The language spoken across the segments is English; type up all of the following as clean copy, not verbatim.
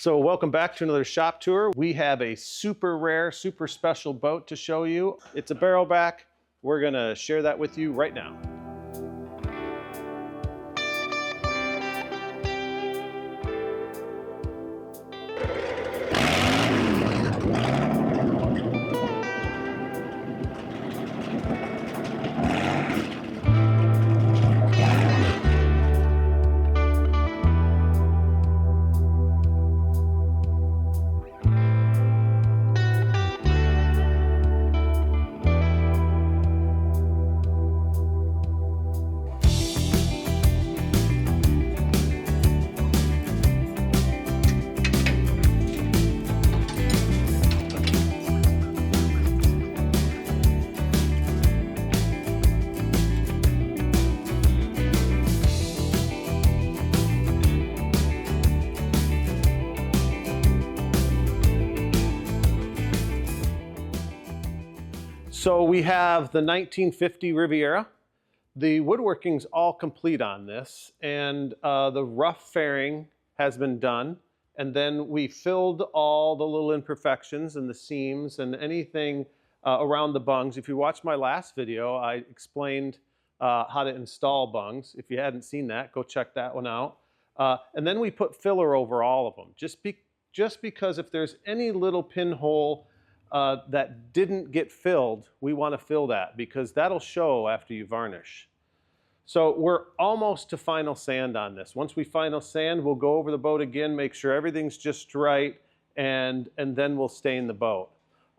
So welcome back to another shop tour. We have a super rare, super special boat to show you. It's a barrelback. We're gonna share that with you right now. So we have the 1950 Riviera. The woodworking's all complete on this, and the rough fairing has been done. And then we filled all the little imperfections and the seams and anything around the bungs. If you watched my last video, I explained how to install bungs. If you hadn't seen that, go check that one out. And then we put filler over all of them, just because if there's any little pinhole that didn't get filled, we want to fill that because that'll show after you varnish. So we're almost to final sand on this. Once we final sand, we'll go over the boat again, make sure everything's just right, and then we'll stain the boat.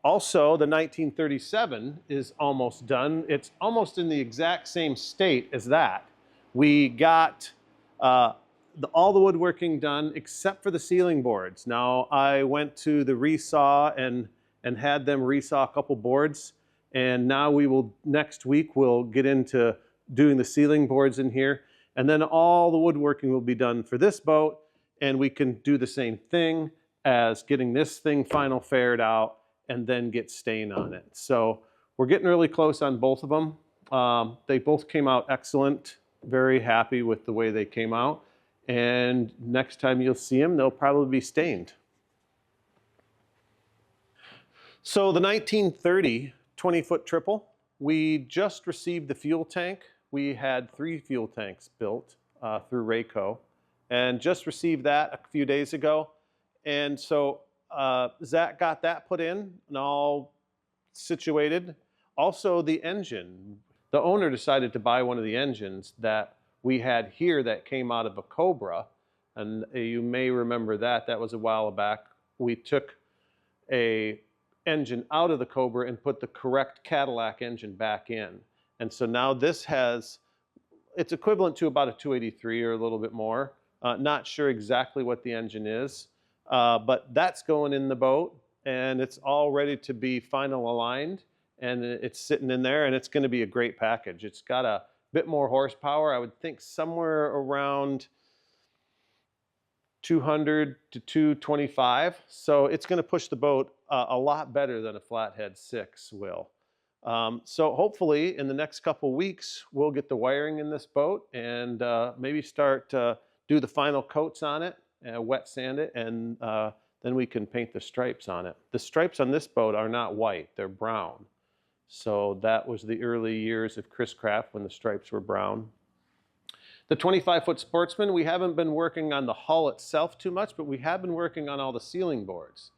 Also, the 1937 is almost done. It's almost in the exact same state as that. We got all the woodworking done except for the ceiling boards. Now, I went to the resaw and had them resaw a couple boards, and now next week we'll get into doing the ceiling boards in here, and then all the woodworking will be done for this boat, and we can do the same thing as getting this thing final faired out and then get stain on it. So we're getting really close on both of them. They both came out excellent, very happy with the way they came out, and next time you'll see them, they'll probably be stained. So the 1930 20-foot triple, we just received the fuel tank. We had 3 fuel tanks built through Rayco and just received that a few days ago. And so Zach got that put in and all situated. Also the engine, the owner decided to buy one of the engines that we had here that came out of a Cobra. And you may remember that was a while back. We took a engine out of the Cobra and put the correct Cadillac engine back in. And so now this it's equivalent to about a 283 or a little bit more. Not sure exactly what the engine is, but that's going in the boat and it's all ready to be final aligned, and it's sitting in there and it's going to be a great package. It's got a bit more horsepower. I would think somewhere around 200 to 225. So it's going to push the boat a lot better than a Flathead 6 will. So hopefully in the next couple weeks, we'll get the wiring in this boat and maybe start to do the final coats on it, wet sand it, and then we can paint the stripes on it. The stripes on this boat are not white, they're brown. So that was the early years of Chris Craft when the stripes were brown. The 25-foot Sportsman, we haven't been working on the hull itself too much, but we have been working on all the ceiling boards.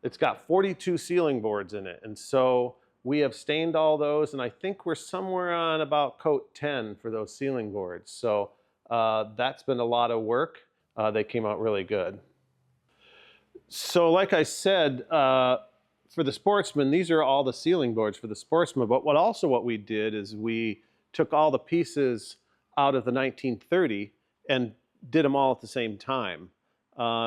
It's got 42 ceiling boards in it, and so we have stained all those, and I think we're somewhere on about coat 10 for those ceiling boards. So that's been a lot of work. They came out really good. So like I said, for the Sportsman, these are all the ceiling boards for the Sportsman, but what we did is we took all the pieces out of the 1930 and did them all at the same time,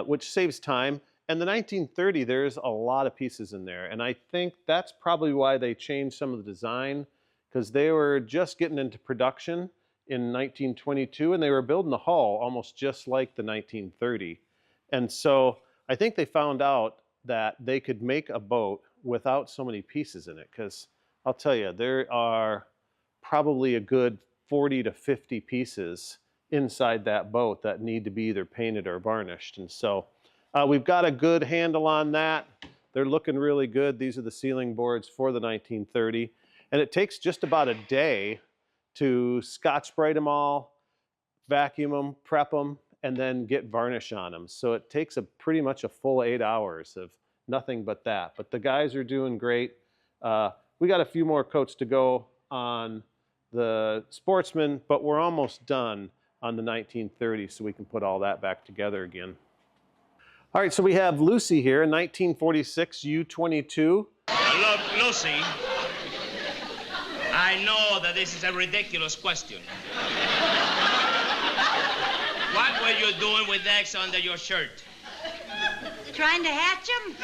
which saves time. And the 1930, there's a lot of pieces in there. And I think that's probably why they changed some of the design, because they were just getting into production in 1922 and they were building the hull almost just like the 1930. And so I think they found out that they could make a boat without so many pieces in it, because I'll tell you, there are probably a good 40 to 50 pieces inside that boat that need to be either painted or varnished. And so We've got a good handle on that. They're looking really good. These are the ceiling boards for the 1930. And it takes just about a day to Scotch-Brite them all, vacuum them, prep them, and then get varnish on them. So it takes pretty much a full 8 hours of nothing but that. But the guys are doing great. We got a few more coats to go on the Sportsman, but we're almost done on the 1930, so we can put all that back together again. All right, so we have Lucy here, 1946 U22. Look, Lucy, I know that this is a ridiculous question. What were you doing with eggs under your shirt? Trying to hatch them?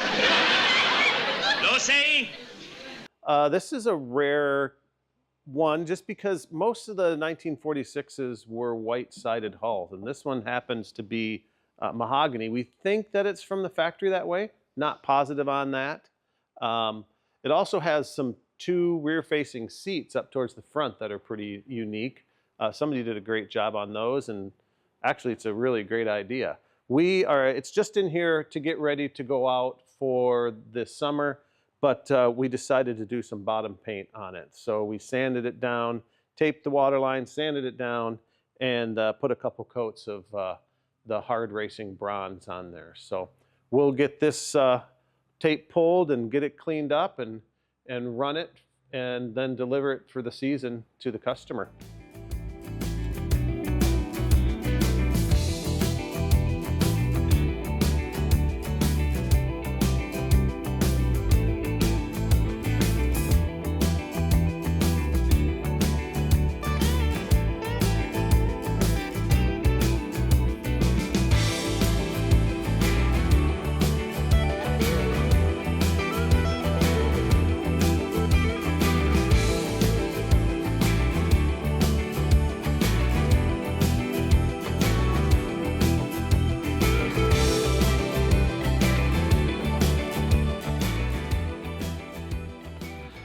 Lucy? This is a rare one just because most of the 1946s were white-sided hulls, and this one happens to be mahogany. We think that it's from the factory that way, not positive on that. It also has two rear-facing seats up towards the front that are pretty unique. Somebody did a great job on those, and actually it's a really great idea. It's just in here to get ready to go out for this summer, but we decided to do some bottom paint on it. So we sanded it down, taped the water line, sanded it down, and put a couple coats of the hard racing bronze on there. So we'll get this tape pulled and get it cleaned up and run it and then deliver it for the season to the customer.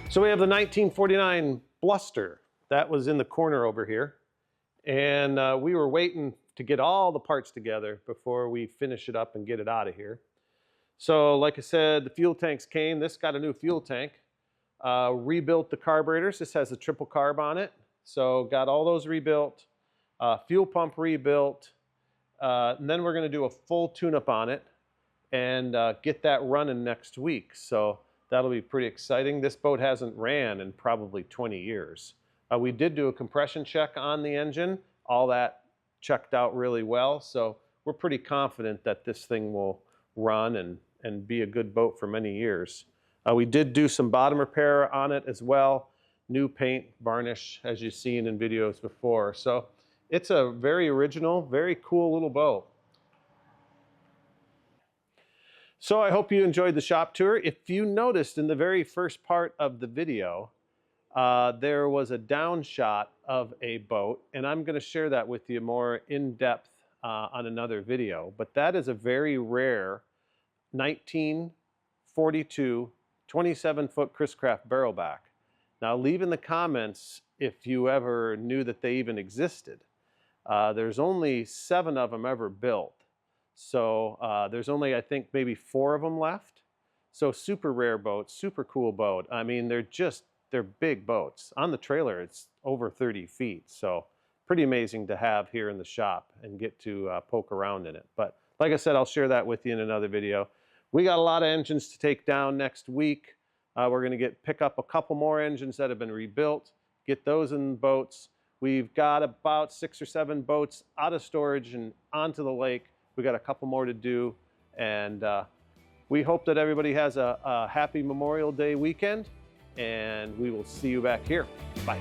So we have the 1949 Bluster. That was in the corner over here. And we were waiting to get all the parts together before we finish it up and get it out of here. So like I said, the fuel tanks came. This got a new fuel tank. Rebuilt the carburetors. This has a triple carb on it. So got all those rebuilt. Fuel pump rebuilt. And then we're going to do a full tune-up on it and get that running next week. So that'll be pretty exciting. This boat hasn't ran in probably 20 years. We did do a compression check on the engine. All that checked out really well. So we're pretty confident that this thing will run and be a good boat for many years. We did do some bottom repair on it as well. New paint, varnish, as you've seen in videos before. So it's a very original, very cool little boat. So I hope you enjoyed the shop tour. If you noticed in the very first part of the video, there was a down shot of a boat, and I'm going to share that with you more in depth on another video. But that is a very rare 1942 27-foot Chris Craft barrelback. Now leave in the comments if you ever knew that they even existed. There's only 7 of them ever built. So there's only, I think, maybe 4 of them left. So super rare boat, super cool boat. I mean, they're big boats. On the trailer, it's over 30 feet. So pretty amazing to have here in the shop and get to poke around in it. But like I said, I'll share that with you in another video. We got a lot of engines to take down next week. We're going to pick up a couple more engines that have been rebuilt, get those in boats. We've got about 6 or 7 boats out of storage and onto the lake. We got a couple more to do, and we hope that everybody has a happy Memorial Day weekend, and we will see you back here. Bye.